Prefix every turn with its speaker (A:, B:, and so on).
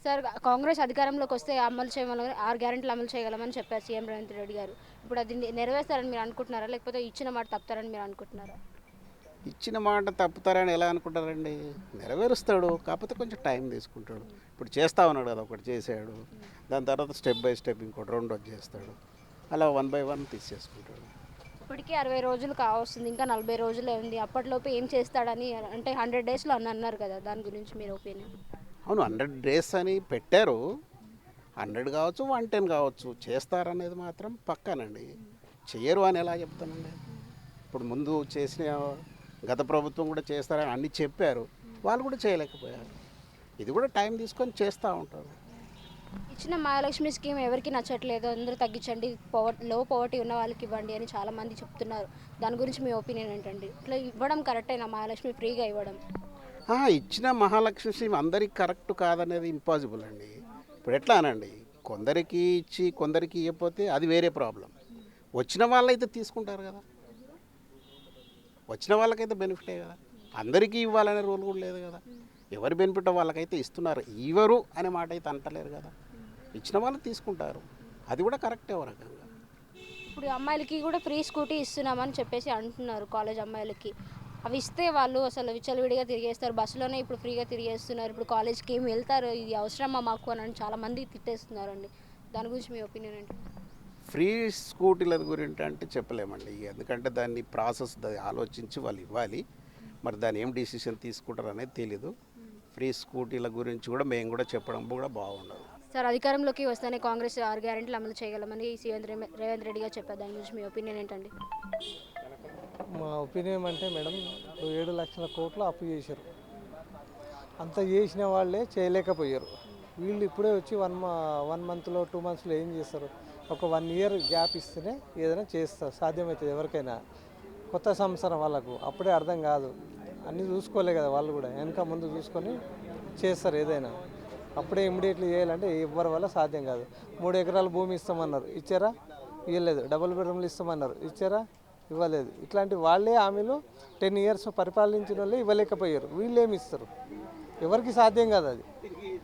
A: Sir Congress అధికారంలోకి వస్తే అమలు చేయమని 6 గ్యారెంటీలు అమలు చేయగలమని చెప్పారు సీఎం రేవంత్ రెడ్డి గారు. ఇప్పుడు అది నెరవేరుస్తారని మీరు అనుకుంటున్నారా? లేకపోతే ఇచ్చిన మాట తప్పుతారని మీరు అనుకుంటున్నారా?
B: ఇచ్చిన మాట తప్పుతారని ఎలా అనుకుంటారండి? నెరవేరుస్తాడు, కాకపోతే కొంచెం టైం తీసుకుంటాడు. ఇప్పుడు చేస్తా ఉన్నాడు కదా, ఒకటి చేసాడు, దాని తర్వాత స్టెప్ బై స్టెప్ ఇంకోటి రెండోది చేస్తాడు, అలా వన్ బై వన్ తీసేసుకుంటాడు.
A: ఇప్పటికీ 60 రోజులు కావస్తుంది. ఇంకా 40 రోజులే ఉంది. అప్పటిలోపు ఏం చేస్తాడని అంటే 100 డేస్‌లో అని అన్నారు కదా! దాని గురించి మీరు ఒపీనియన్?
B: అవును, 100 డేస్ అని పెట్టారు. 100 కావచ్చు, 110 కావచ్చు, చేస్తారనేది మాత్రం పక్కానండి. చెయ్యరు అని ఎలా చెప్తానండి? ఇప్పుడు ముందు చేసిన గత ప్రభుత్వం కూడా చేస్తారని అన్ని చెప్పారు, వాళ్ళు కూడా చేయలేకపోయారు. ఇది కూడా టైం తీసుకొని చేస్తూ ఉంటారు.
A: ఇచ్చిన మహాలక్ష్మి స్కీమ్ ఎవరికీ నచ్చట్లేదు. అందరూ తగ్గించండి. లో పవర్టీ ఉన్న వాళ్ళకి ఇవ్వండి అని చాలామంది చెప్తున్నారు. దాని గురించి మీ ఒపీనియన్ ఏంటండి? ఇట్లా ఇవ్వడం కరెక్టేనా మహాలక్ష్మి ఫ్రీగా ఇవ్వడం?
B: ఇచ్చిన మహాలక్ష్మి స్కీమ్ అందరికి కరెక్ట్ కాదనేది ఇంపాసిబుల్ అండి. ఇప్పుడు ఎట్లా అనండి, కొందరికి ఇచ్చి కొందరికి ఇవ్వకపోతే అది వేరే ప్రాబ్లం. వచ్చిన వాళ్ళైతే తీసుకుంటారు కదా, వచ్చిన వాళ్ళకైతే బెనిఫిటే కదా. అందరికీ ఇవ్వాలనే రూల్ కూడా లేదు కదా. ఎవరి బెనిఫిట్ వాళ్ళకైతే ఇస్తున్నారు, ఇవ్వరు అనే మాట అయితే అంటలేరు కదా. ఇచ్చిన వాళ్ళు తీసుకుంటారు, అది కూడా కరెక్టే ఓ రకంగా.
A: ఇప్పుడు అమ్మాయిలకి కూడా ఫ్రీ స్కూటీ ఇస్తున్నామని చెప్పేసి అంటున్నారు కాలేజ్ అమ్మాయిలకి. అవి ఇస్తే వాళ్ళు అసలు విచ్చలవిడిగా తిరిగేస్తారు. బస్సులోనే ఇప్పుడు ఫ్రీగా తిరిగేస్తున్నారు. ఇప్పుడు కాలేజ్‌కి ఏమి వెళ్తారు? ఇది అవసరమా మాకు అని చాలామంది తిట్టేస్తున్నారండి. దాని గురించి మీ ఒపీనియన్ ఏంటి?
B: ఫ్రీ స్కూటీల గురించి అంటే చెప్పలేమండి, ఎందుకంటే దాన్ని ప్రాసెస్ ఆలోచించి వాళ్ళు ఇవ్వాలి. మరి దాన్ని ఏం డిసిషన్ తీసుకుంటారు అనేది తెలీదు. ఫ్రీ స్కూటీల గురించి కూడా మేము కూడా చెప్పడం కూడా బాగుండదు.
A: సార్ అధికారంలోకి వస్తేనే కాంగ్రెస్ 6 గ్యారెంటీలు అమలు చేయగలమని సీఎం రేవంత్ రెడ్డి గారు చెప్పారు. దాని గురించి మీ ఒపీనియన్ ఏంటండి?
C: మా ఒపీనియన్ అంటే మేడం, 7 లక్షల కోట్లు అప్పు చేశారు. అంత చేసిన వాళ్ళే చేయలేకపోయారు. వీళ్ళు ఇప్పుడే వచ్చి 1 మంత్లో 2 మంత్స్లో ఏం చేస్తారు? ఒక 1 ఇయర్ గ్యాప్ ఇస్తేనే ఏదైనా చేస్తారు, సాధ్యమవుతుంది ఎవరికైనా. కొత్త సంవత్సరం వాళ్ళకు అప్పుడే అర్థం కాదు, అన్నీ చూసుకోలే కదా వాళ్ళు కూడా. వెనక ముందు చూసుకొని చేస్తారు ఏదైనా. అప్పుడే ఇమ్మీడియట్లీ చేయాలంటే ఎవ్వరి వల్ల సాధ్యం కాదు. 3 ఎకరాల భూమి ఇస్తామన్నారు, ఇచ్చారా? ఇవ్వలేదు. డబుల్ బెడ్రూమ్లు ఇస్తామన్నారు, ఇచ్చారా? ఇవ్వలేదు. ఇట్లాంటి వాళ్ళే హామీలు 10 ఇయర్స్ పరిపాలించిన వాళ్ళే ఇవ్వలేకపోయారు. వీళ్ళు ఏమి ఇస్తారు? ఎవరికి సాధ్యం కాదు అది.